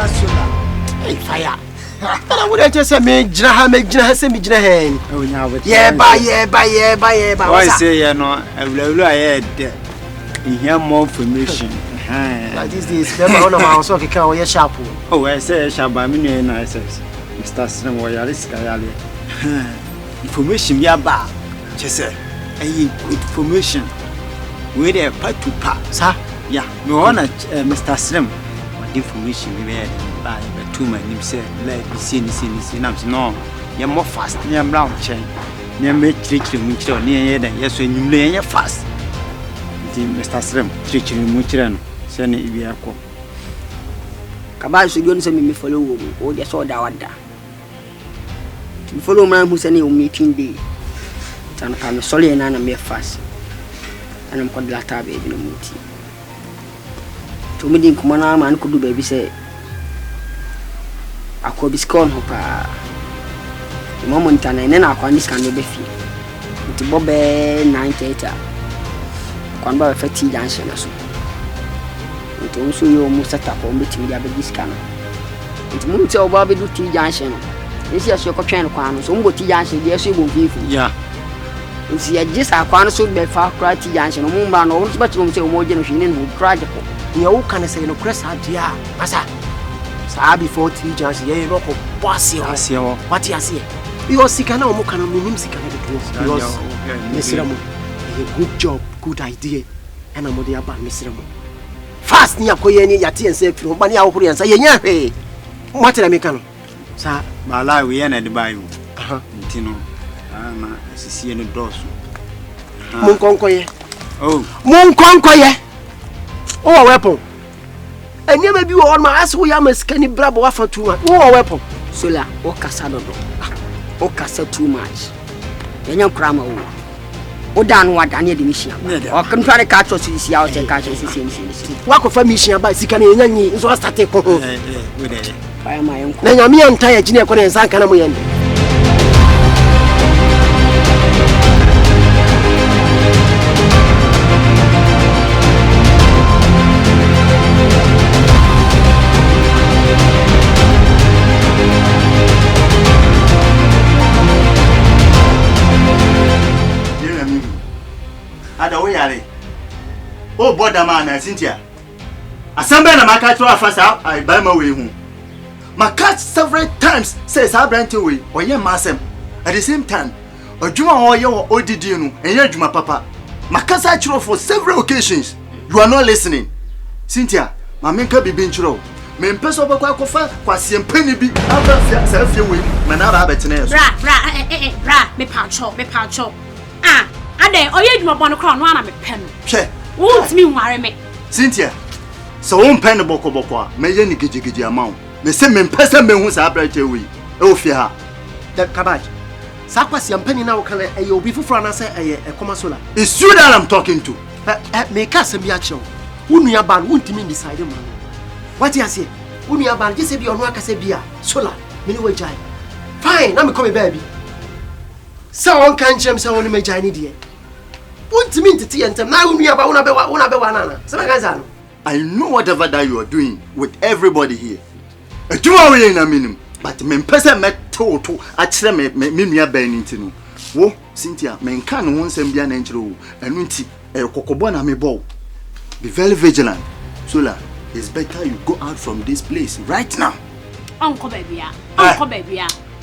solar. Hey, fire. I wouldn't just say me, Jina, make Jina, send me Jina. Yeah, bye. Why say, you know, I will hear more information. Like this is never on my house, okay, can we sharp? Oh, I say, Shabamini and I says, Mr. Slim Royalis Kayali. Information, Yaba. Just say, information. We're there, part to part, sir. Yeah, no honor, Mr. Slim. What information we had by the 2 men himself, let me see, no, you're more fast, you're brown chain. Near me, treating much near the yes, when you lay fast. Mr. Slim, treating much run, sending Ibiako. Kabaj, you don't send me follow, or just saw that. To follow man who's any meeting day. I'm sorry, and I'm mere fast. And I'm called Lata baby no muti. To me, the commander man could do baby say, I could be scorned hopa. The moment and then I can this can be fee. It's Bobby 98. Can buy a fatty junction or so. It also you almost set up on meeting the baby scanner. It's moved to Bobby do tea junction. This is your train, so go tea junction, yes, you will give. Yeah. It's just a corner so be far cry tea junction, no more, no much room say more generation who cried. You can say no crest idea, Massa. Sa before tea junction, you know, bossy, what you see. You are sick and no more can music and Mr. A good job, good idea, and I'm the about Mr. Fast near Koyani, Yati and say from Bania Korean, say, yeah, what did I make? Sir, my life, we end at the Bible. Tino, see any doors. Monconcoye. Oh, Monconcoye. Oh, weapon. And you may be on my ass, we are a skinny brabo for 2 months. Oh, weapon. Sola, or Casado, or Casa too much. Then you cram or down what I need the mission. Or come try to catch us to see out and catch us. Walk of a mission by Sikani is what I take by my uncle. Then I'm me entire junior and Sankanamayan. Oh, border man and Cynthia. Assemble na market to afasa I buy my way home. My cat several times says I brand away or your massem. At the same time, or Juma or your ODD and your Juma papa. My cat I for several occasions. You are not listening. Cynthia, my man can be being true. Me peso ba kwa kofa kwa siempani bi aba selfie we manaba abetene so bra me pacho ah ade oye dwuma bɔ no kra no ana me pɛ no hwɛ won't me nware me Cynthia so won pɛ no bɔkɔbɔkɔ a me ye ni gigigi amawo me se me pɛsɛ me hu sa abrate we e ofie ha the Kabaj sakwa siempani na wo kan e obi fufura na sɛ e koma sola it's you that I'm talking to me ka sɛ bi a kyerɛw wo nua ba no wontimi decide man. What you say? When you are bad, just say be on work as a beer. Sola, many way jai. Fine, now me come baby. Someone can't jam someone may jai dear. What do you mean to tea and time? Now we are about one banana. I know whatever that you are doing with everybody here. A 2 hour in a minimum, but men person met to actually me burning to know. Wo, Cynthia, men can once and be an angel and winty a cocobona me bow. Be very vigilant. Sola. It's better you go out from this place right now. Uncle baby,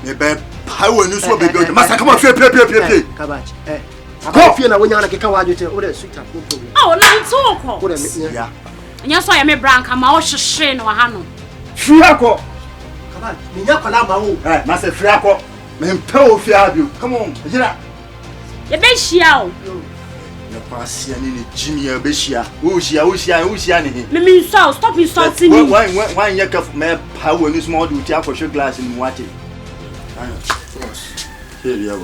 Maybe how will you so be good? Must come on, Kabaj. Coffee and when you're like a kawaii, or a sweet up. Oh, like talk. Yeah. And you saw a me branca, my ocean shin or hano. Friaco. Come on, Minyakalama, Master Friaco. Men Poe Fiabu. Come on, Jira. The best yell. The Passian Jimmy Bishia. Ushia. Me so stop insulting me. Why you have my power in this small duty for your glass in water? Here you are.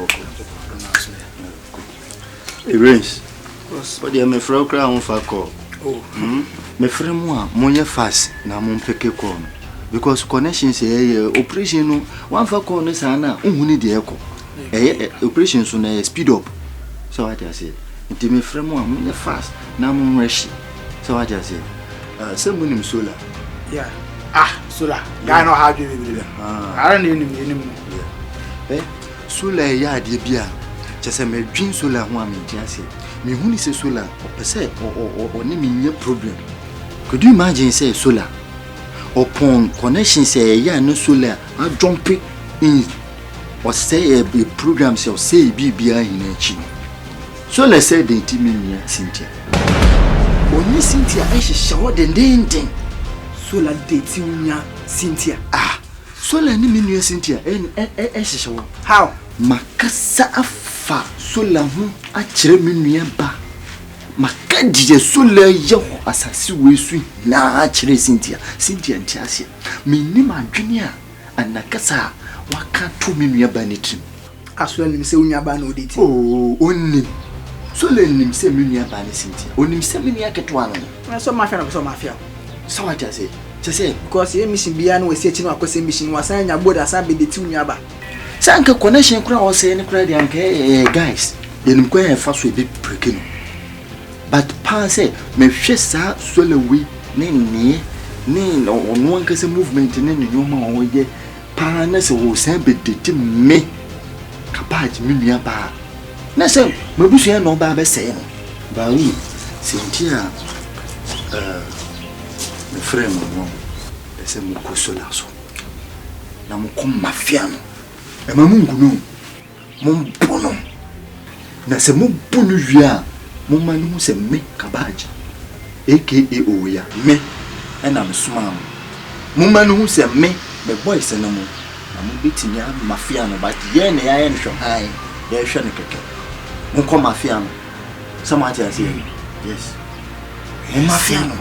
It rains. But they are my frau crown for call. Oh, my friend, Monia fast, now mon peke corn. Because connections a operation one for corners and only the echo. Operations on a speed up. So I just say. Nti me frem mo am fast na mo reshi so I just say sola yeah solar. Guy no how you be. I don't need solar ya de bia. Just me dream solar ho am ntiase. Me hu ni se solar opese o ne me nye problem. Could you imagine say solar upon connection say ya no solar a jump in or say a program say bibia in echi. So let's say the intimate Cynthia. Only Cynthia I show the ding. So la date unya Cynthia. So la ni menu Cynthia show. How? Makasa afa so la hu a kire menu ba. Makadi so la ye asasi we su na a kire Cynthia. Cynthia ntiase. Me ni madwene a anakasa waka to menu ba ni trim. Aswell ni se unya ba no date. Oh, oni. So le nim se menu ba ni Cynthia. Onim se menu aketo no. So mafia no so mafia. So what I say? Just say because ye mission bia no we see chino akose mission wasan nya boda san be de ti unya ba. Sanka connection kura o say ni kura de anka guys. Yenim kwa en fa so be break no. But pa say me hwe sa so le wi ni no ono anka se movement ni ni nyoma o ye pa na se wo san be de ti me kabaji mi nua ba. Na se mabusu ya no ba be say no. Ba wi Cynthia me frère mon ese mo ko sola so na mo ko mafia no e ma mungu no mo bono na se mo bono wia mo ma no se me kabaji aka oya me e na me suma mo ma no se me boy se na mo bitimi a mafia no ba ye na ya no hwo hai ye hwe ne keke mo ko mafia no sama ati ase yes mo mafia no.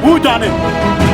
Who done it?